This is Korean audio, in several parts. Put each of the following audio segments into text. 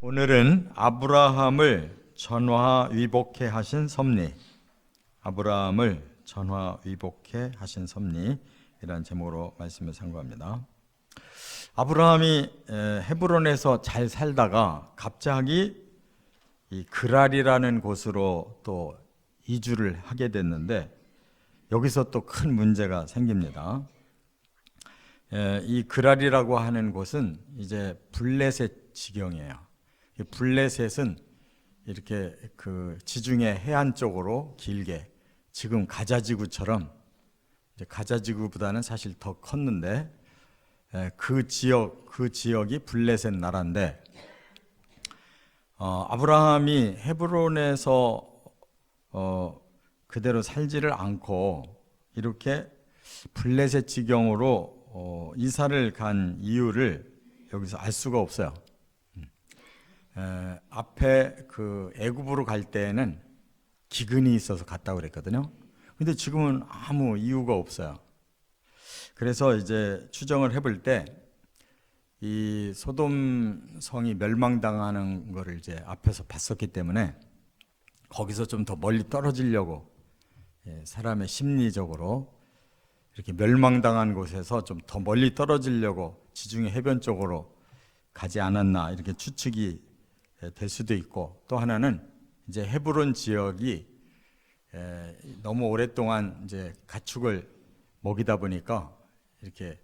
오늘은 아브라함을 전화위복해 하신 섭리, 아브라함을 전화위복해 하신 섭리이라는 제목으로 말씀을 상고합니다. 아브라함이 헤브론에서 잘 살다가 갑자기 이 그랄이라는 곳으로 또 이주를 하게 됐는데, 여기서 또 큰 문제가 생깁니다. 이 그랄이라고 하는 곳은 이제 블레셋 지경이에요. 블레셋은 이렇게 그 지중해 해안 쪽으로 길게, 지금 가자지구처럼, 이제 가자지구보다는 사실 더 컸는데, 그 지역이 블레셋 나라인데, 아브라함이 헤브론에서 그대로 살지를 않고 이렇게 블레셋 지경으로 이사를 간 이유를 여기서 알 수가 없어요. 앞에 그 애굽으로 갈 때에는 기근이 있어서 갔다고 그랬거든요. 근데 지금은 아무 이유가 없어요. 그래서 이제 추정을 해볼 때 이 소돔 성이 멸망당하는 거를 이제 앞에서 봤었기 때문에 거기서 좀 더 멀리 떨어지려고, 사람의 심리적으로 이렇게 멸망당한 곳에서 좀 더 멀리 떨어지려고 지중해 해변 쪽으로 가지 않았나, 이렇게 추측이 될 수도 있고, 또 하나는 이제 헤브론 지역이 너무 오랫동안 이제 가축을 먹이다 보니까 이렇게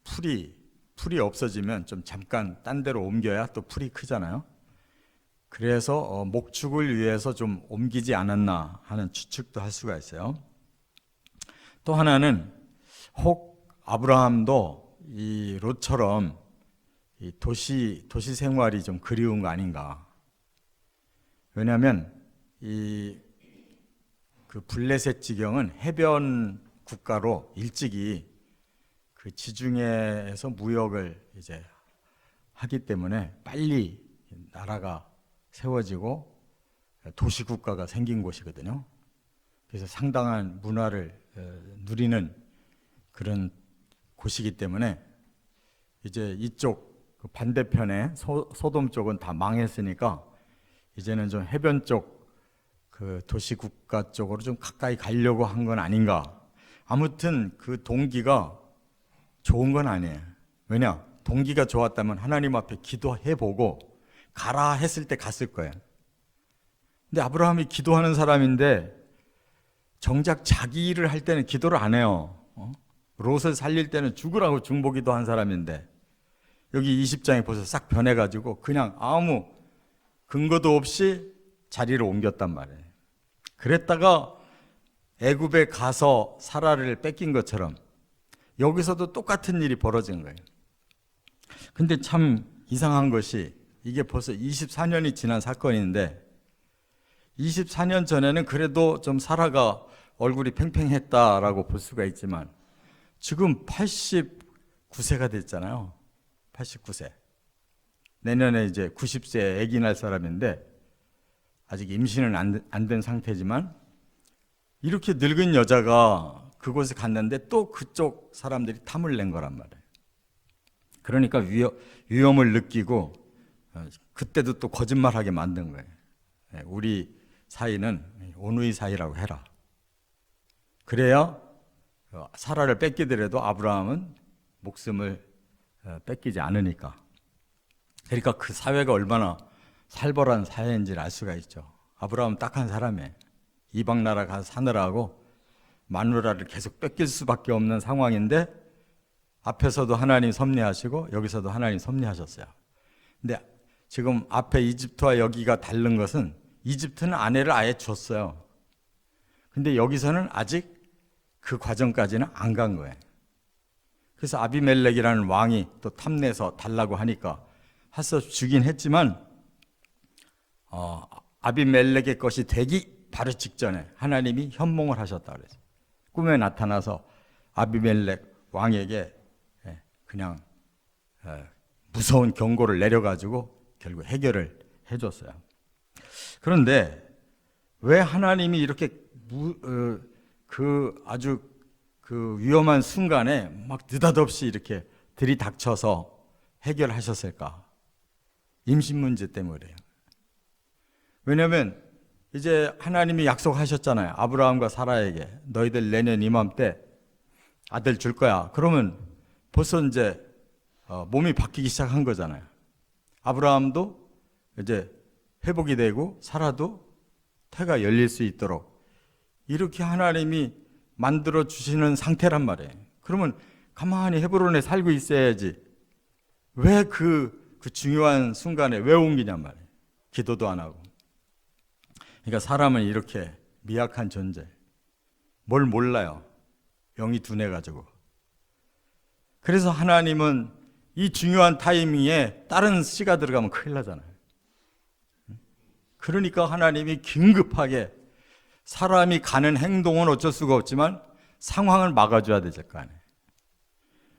풀이 없어지면 좀 잠깐 딴 데로 옮겨야 또 풀이 크잖아요. 그래서 목축을 위해서 좀 옮기지 않았나 하는 추측도 할 수가 있어요. 또 하나는 혹 아브라함도 이 롯처럼 이 도시 생활이 좀 그리운 거 아닌가. 왜냐하면 그 블레셋 지경은 해변 국가로 일찍이 그 지중해에서 무역을 이제 하기 때문에 빨리 나라가 세워지고 도시 국가가 생긴 곳이거든요. 그래서 상당한 문화를 누리는 그런 곳이기 때문에 이제 이쪽 그 반대편에 소돔 쪽은 다 망했으니까 이제는 좀 해변 쪽 그 도시 국가 쪽으로 좀 가까이 가려고 한 건 아닌가. 아무튼 그 동기가 좋은 건 아니에요. 왜냐? 동기가 좋았다면 하나님 앞에 기도해보고 가라 했을 때 갔을 거예요. 근데 아브라함이 기도하는 사람인데 정작 자기 일을 할 때는 기도를 안 해요. 롯을 살릴 때는 죽으라고 중보기도 한 사람인데, 여기 20장에 벌써 싹 변해가지고 그냥 아무 근거도 없이 자리를 옮겼단 말이에요. 그랬다가 애굽에 가서 사라를 뺏긴 것처럼 여기서도 똑같은 일이 벌어진 거예요. 근데 참 이상한 것이, 이게 벌써 24년이 지난 사건인데 24년 전에는 그래도 좀 사라가 얼굴이 팽팽했다라고 볼 수가 있지만 지금 89세가 됐잖아요. 89세. 내년에 이제 90세 아기 날 사람인데 아직 임신은 안 된 상태지만, 이렇게 늙은 여자가 그곳에 갔는데 또 그쪽 사람들이 탐을 낸 거란 말이에요. 그러니까 위험을 느끼고 그때도 또 거짓말하게 만든 거예요. 우리 사이는 온누이 사이라고 해라. 그래야 사라를 뺏기더라도 아브라함은 목숨을 뺏기지 않으니까. 그러니까 그 사회가 얼마나 살벌한 사회인지를 알 수가 있죠. 아브라함은 딱한 사람이에요. 이방 나라 가서 사느라고 마누라를 계속 뺏길 수밖에 없는 상황인데, 앞에서도 하나님 섭리하시고 여기서도 하나님 섭리하셨어요. 근데 지금 앞에 이집트와 여기가 다른 것은, 이집트는 아내를 아예 줬어요. 근데 여기서는 아직 그 과정까지는 안 간 거예요. 그래서 아비멜렉이라는 왕이 또 탐내서 달라고 하니까 해서 주긴 했지만, 아비멜렉의 것이 되기 바로 직전에 하나님이 현몽을 하셨다 그랬어요. 꿈에 나타나서 아비멜렉 왕에게 그냥 무서운 경고를 내려가지고 결국 해결을 해줬어요. 그런데 왜 하나님이 이렇게 아주 그 위험한 순간에 막 느닷없이 이렇게 들이닥쳐서 해결하셨을까? 임신 문제 때문에 그래요. 왜냐하면 이제 하나님이 약속하셨잖아요. 아브라함과 사라에게 너희들 내년 이맘때 아들 줄 거야. 그러면 벌써 이제 몸이 바뀌기 시작한 거잖아요. 아브라함도 이제 회복이 되고 사라도 태가 열릴 수 있도록 이렇게 하나님이 만들어 주시는 상태란 말이에요. 그러면 가만히 헤브론에 살고 있어야지. 왜 그 중요한 순간에 왜 옮기냔 말이에요. 기도도 안 하고. 그러니까 사람은 이렇게 미약한 존재. 뭘 몰라요. 영이 둔해가지고. 그래서 하나님은 이 중요한 타이밍에 다른 씨가 들어가면 큰일 나잖아요. 그러니까 하나님이 긴급하게 사람이 가는 행동은 어쩔 수가 없지만 상황을 막아줘야 되실 거 아니에요.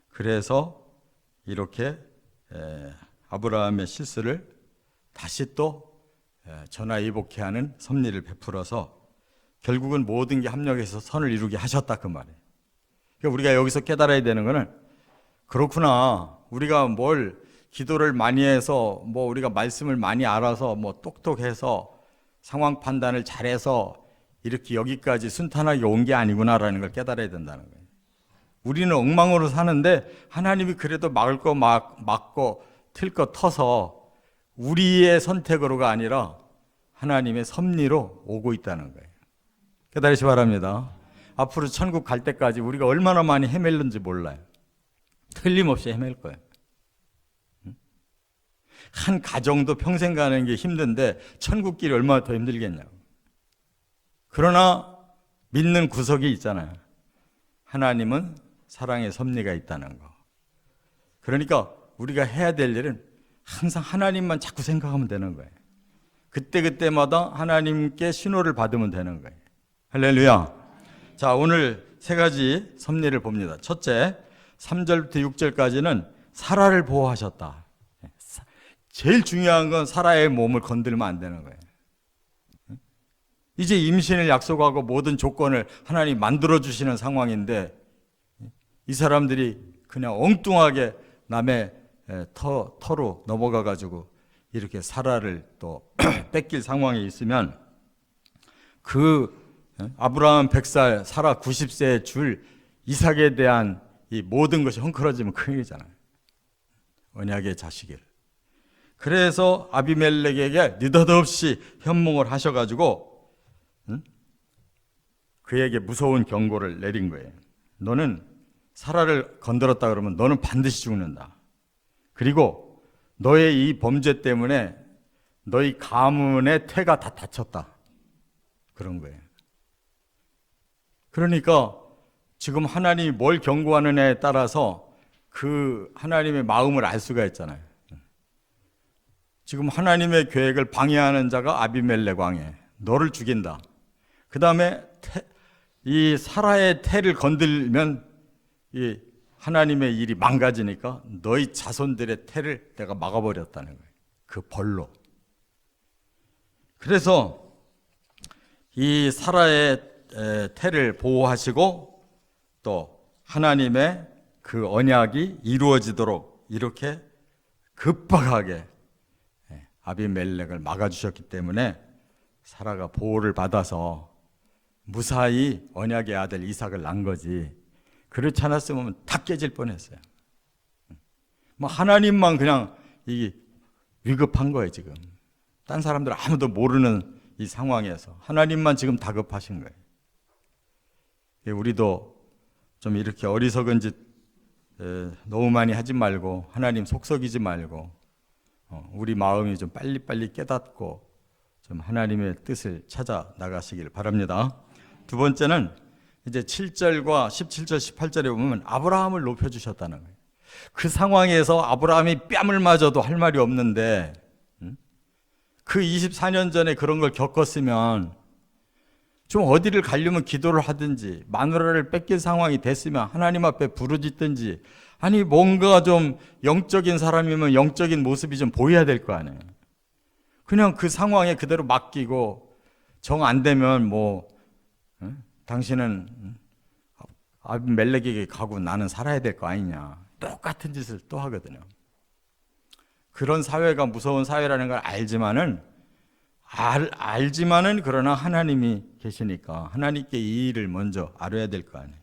그래서 이렇게 아브라함의 실수를 다시 또 전화위복케 하는 섭리를 베풀어서 결국은 모든 게 합력해서 선을 이루게 하셨다 그 말이에요. 그러니까 우리가 여기서 깨달아야 되는 거는 그렇구나. 우리가 뭘 기도를 많이 해서 뭐 우리가 말씀을 많이 알아서 뭐 똑똑해서 상황 판단을 잘해서 이렇게 여기까지 순탄하게 온 게 아니구나라는 걸 깨달아야 된다는 거예요. 우리는 엉망으로 사는데 하나님이 그래도 막을 거 막고 틀 거 터서 우리의 선택으로가 아니라 하나님의 섭리로 오고 있다는 거예요. 깨달으시 바랍니다. 앞으로 천국 갈 때까지 우리가 얼마나 많이 헤맬는지 몰라요. 틀림없이 헤맬 거예요. 한 가정도 평생 가는 게 힘든데 천국길이 얼마나 더 힘들겠냐고. 그러나 믿는 구석이 있잖아요. 하나님은 사랑의 섭리가 있다는 거. 그러니까 우리가 해야 될 일은 항상 하나님만 자꾸 생각하면 되는 거예요. 그때그때마다 하나님께 신호를 받으면 되는 거예요. 할렐루야. 자, 오늘 세 가지 섭리를 봅니다. 첫째, 3절부터 6절까지는 사라를 보호하셨다. 제일 중요한 건 사라의 몸을 건들면 안 되는 거예요. 이제 임신을 약속하고 모든 조건을 하나님 만들어주시는 상황인데 이 사람들이 그냥 엉뚱하게 남의 터로 넘어가가지고 이렇게 사라를 또 뺏길 상황에 있으면 그 아브라함 100살, 사라 90세에 줄 이삭에 대한 이 모든 것이 헝클어지면 큰일이잖아요. 언약의 자식을. 그래서 아비멜렉에게 느닷없이 현몽을 하셔가지고 그에게 무서운 경고를 내린 거예요. 너는 사라를 건드렸다 그러면 너는 반드시 죽는다. 그리고 너의 이 범죄 때문에 너희 가문의 태가 다 다쳤다. 그런 거예요. 그러니까 지금 하나님이 뭘 경고하느냐에 따라서 그 하나님의 마음을 알 수가 있잖아요. 지금 하나님의 계획을 방해하는 자가 아비멜렉 왕이에요. 너를 죽인다. 그 다음에 이 사라의 태를 건들면 이 하나님의 일이 망가지니까 너희 자손들의 태를 내가 막아버렸다는 거예요. 그 벌로. 그래서 이 사라의 태를 보호하시고 또 하나님의 그 언약이 이루어지도록 이렇게 급박하게 아비멜렉을 막아주셨기 때문에 사라가 보호를 받아서 무사히 언약의 아들 이삭을 낳은 거지. 그렇지 않았으면 다 깨질 뻔했어요. 뭐 하나님만 그냥 이 위급한 거예요 지금. 딴 사람들 아무도 모르는 이 상황에서 하나님만 지금 다급하신 거예요. 우리도 좀 이렇게 어리석은 짓 너무 많이 하지 말고 하나님 속썩이지 말고 우리 마음이 좀 빨리빨리 깨닫고 좀 하나님의 뜻을 찾아 나가시길 바랍니다. 두 번째는 이제 7절과 17절, 18절에 보면 아브라함을 높여주셨다는 거예요. 그 상황에서 아브라함이 뺨을 맞아도 할 말이 없는데 그 24년 전에 그런 걸 겪었으면 좀 어디를 가려면 기도를 하든지 마누라를 뺏길 상황이 됐으면 하나님 앞에 부르짖든지 아니 뭔가 좀 영적인 사람이면 영적인 모습이 좀 보여야 될 거 아니에요. 그냥 그 상황에 그대로 맡기고 정 안 되면 뭐 당신은 아비멜렉에게 가고 나는 살아야 될 거 아니냐. 똑같은 짓을 또 하거든요. 그런 사회가 무서운 사회라는 걸 알지만은 그러나 하나님이 계시니까 하나님께 이 일을 먼저 알아야 될 거 아니에요.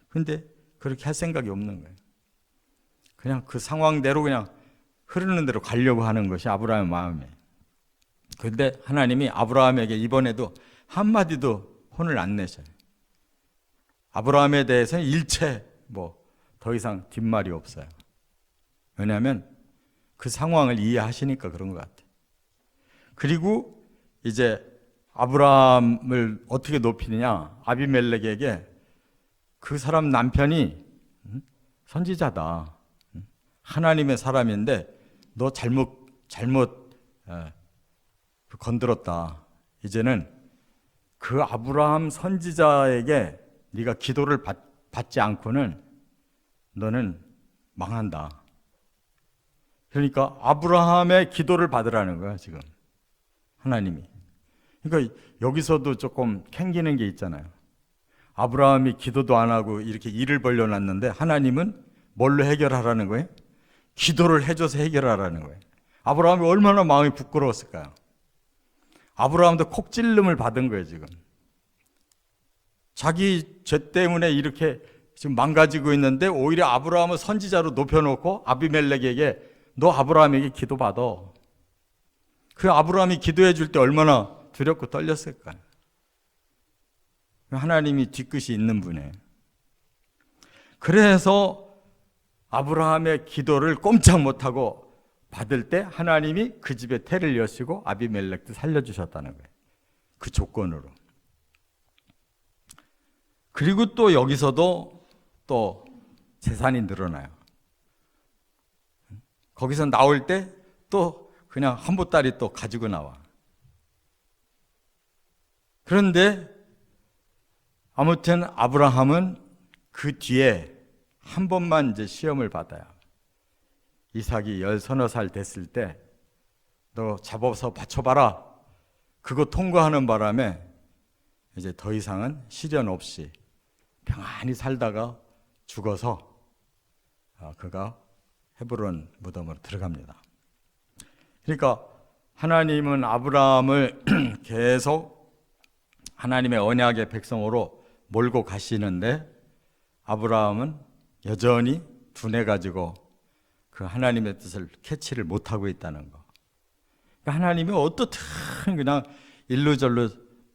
근데 그렇게 할 생각이 없는 거예요. 그냥 그 상황대로 그냥 흐르는 대로 가려고 하는 것이 아브라함의 마음이에요. 그런데 하나님이 아브라함에게 이번에도 한마디도 혼을 안 내셔요. 아브라함에 대해서는 일체 더 이상 뒷말이 없어요. 왜냐하면 그 상황을 이해하시니까 그런 것 같아요. 그리고 이제 아브라함을 어떻게 높이느냐, 아비멜렉에게 그 사람 남편이 선지자다, 하나님의 사람인데 너 잘못 건드렸다. 이제는 그 아브라함 선지자에게 네가 기도를 받지 않고는 너는 망한다. 그러니까 아브라함의 기도를 받으라는 거야 지금 하나님이. 그러니까 여기서도 조금 캥기는 게 있잖아요. 아브라함이 기도도 안 하고 이렇게 일을 벌려놨는데 하나님은 뭘로 해결하라는 거예요? 기도를 해줘서 해결하라는 거예요. 아브라함이 얼마나 마음이 부끄러웠을까요? 아브라함도 콕찔름을 받은 거예요 지금. 자기 죄 때문에 이렇게 지금 망가지고 있는데 오히려 아브라함을 선지자로 높여놓고 아비멜렉에게 너 아브라함에게 기도받아. 그 아브라함이 기도해 줄 때 얼마나 두렵고 떨렸을까요? 하나님이 뒤끝이 있는 분이에요. 그래서 아브라함의 기도를 꼼짝 못하고 받을 때 하나님이 그 집에 태를 여시고 아비멜렉도 살려주셨다는 거예요. 그 조건으로. 그리고 또 여기서도 또 재산이 늘어나요. 거기서 나올 때 또 그냥 한 보따리 또 가지고 나와. 그런데 아무튼 아브라함은 그 뒤에 한 번만 이제 시험을 받아요. 이삭이 10서너 됐을 때 너 잡아서 바쳐봐라. 그거 통과하는 바람에 이제 더 이상은 시련 없이 평안히 살다가 죽어서 그가 헤브론 무덤으로 들어갑니다. 그러니까 하나님은 아브라함을 계속 하나님의 언약의 백성으로 몰고 가시는데 아브라함은 여전히 둔해가지고 그 하나님의 뜻을 캐치를 못하고 있다는 거. 그러니까 하나님이 어떻든 그냥 일루절루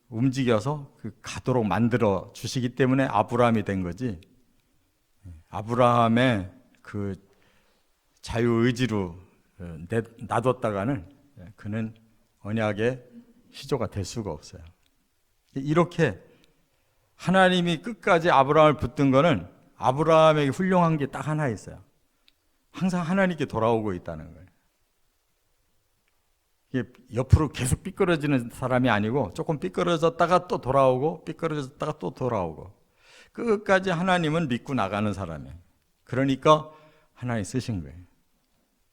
움직여서 가도록 만들어 주시기 때문에 아브라함이 된 거지, 아브라함의 그 자유의지로 놔뒀다가는 그는 언약의 시조가 될 수가 없어요. 이렇게 하나님이 끝까지 아브라함을 붙든 거는 아브라함에게 훌륭한 게 딱 하나 있어요. 항상 하나님께 돌아오고 있다는 거예요. 이게 옆으로 계속 삐뚤어지는 사람이 아니고 조금 삐뚤어졌다가 또 돌아오고 삐뚤어졌다가 또 돌아오고 끝까지 하나님은 믿고 나가는 사람이에요. 그러니까 하나님 쓰신 거예요.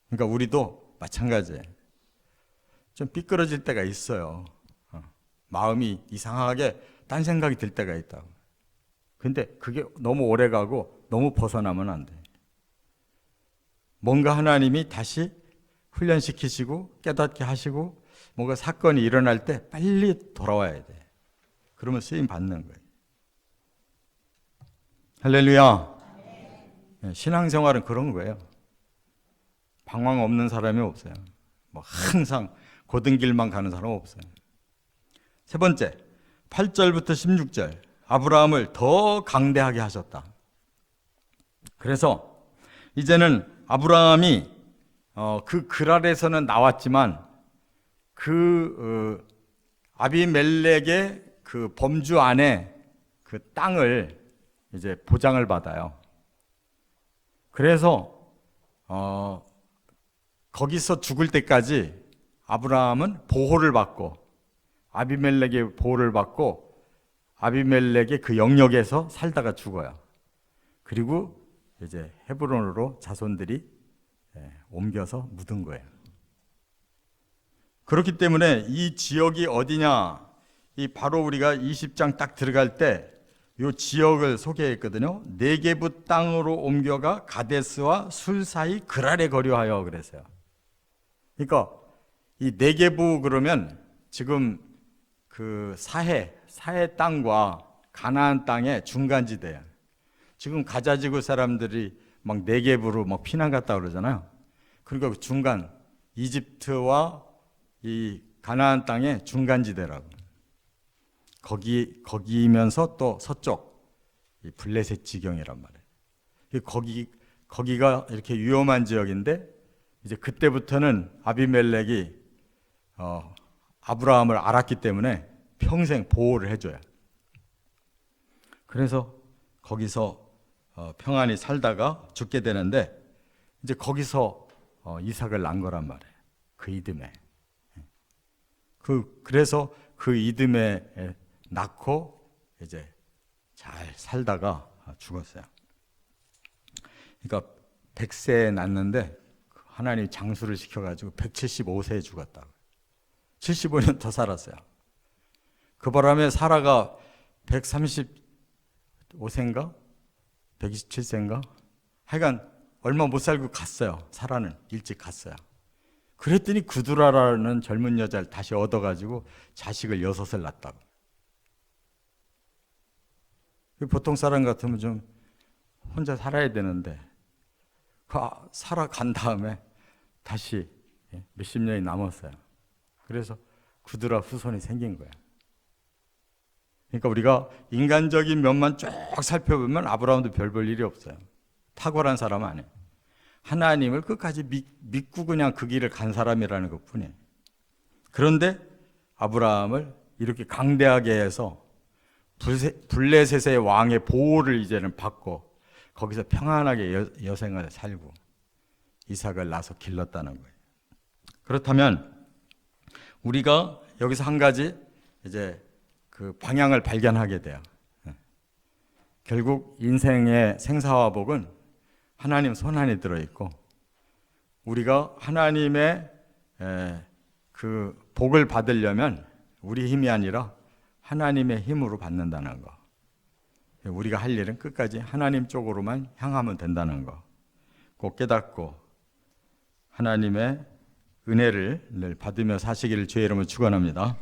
그러니까 우리도 마찬가지예요. 좀 삐뚤어질 때가 있어요. 마음이 이상하게 딴 생각이 들 때가 있다고. 근데 그게 너무 오래 가고 너무 벗어나면 안 돼. 뭔가 하나님이 다시 훈련시키시고 깨닫게 하시고 뭔가 사건이 일어날 때 빨리 돌아와야 돼. 그러면 쓰임 받는 거예요. 할렐루야. 신앙생활은 그런 거예요. 방황 없는 사람이 없어요. 항상 고든 길만 가는 사람 없어요. 세 번째, 8절부터 16절. 아브라함을 더 강대하게 하셨다. 그래서 이제는 아브라함이 그 그랄에서는 나왔지만 아비멜렉의 그 범주 안에 그 땅을 이제 보장을 받아요. 그래서 거기서 죽을 때까지 아브라함은 보호를 받고 아비멜렉의 보호를 받고 아비멜렉의 그 영역에서 살다가 죽어요. 그리고 이제 헤브론으로 자손들이 옮겨서 묻은 거예요. 그렇기 때문에 이 지역이 어디냐, 이 바로 우리가 20장 딱 들어갈 때 이 지역을 소개했거든요. 네게부 땅으로 옮겨가 가데스와 술 사이 그랄에 거류하여 그랬어요. 그러니까 이 네게부 그러면 지금 그 사해 땅과 가나안 땅의 중간지대야. 지금 가자지구 사람들이 막 네게부로 막 피난 갔다 그러잖아요. 그러니까 그 중간 이집트와 이 가나안 땅의 중간지대라고. 거기면서 또 서쪽 이 블레셋 지경이란 말이에요. 거기가 이렇게 위험한 지역인데 이제 그때부터는 아비멜렉이 아브라함을 알았기 때문에 평생 보호를 해줘요. 그래서 거기서 평안히 살다가 죽게 되는데 이제 거기서 이삭을 낳은 거란 말이에요. 그 이듬해. 그래서 그 이듬해 낳고 이제 잘 살다가 죽었어요. 그러니까 100세에 낳는데 하나님이 장수를 시켜가지고 175세에 죽었다고. 75년 더 살았어요. 그 바람에 사라가 135세인가? 127세인가? 하여간 얼마 못 살고 갔어요. 사라는 일찍 갔어요. 그랬더니 구두라라는 젊은 여자를 다시 얻어가지고 자식을 6을 낳았다고. 보통 사람 같으면 좀 혼자 살아야 되는데 살아간 다음에 다시 몇십 년이 남았어요. 그래서 구두라 후손이 생긴 거예요. 그러니까 우리가 인간적인 면만 쭉 살펴보면 아브라함도 별 볼 일이 없어요. 탁월한 사람은 아니에요. 하나님을 끝까지 믿고 그냥 그 길을 간 사람이라는 것뿐이에요. 그런데 아브라함을 이렇게 강대하게 해서 블레셋의 왕의 보호를 이제는 받고 거기서 평안하게 여생을 살고 이삭을 낳아서 길렀다는 거예요. 그렇다면 우리가 여기서 한 가지 이제 그 방향을 발견하게 돼요. 결국 인생의 생사화복은 하나님 손안에 들어있고 우리가 하나님의 그 복을 받으려면 우리 힘이 아니라 하나님의 힘으로 받는다는 거. 우리가 할 일은 끝까지 하나님 쪽으로만 향하면 된다는 거. 꼭 깨닫고 하나님의 은혜를 받으며 사시기를 주의 이름으로 축원합니다.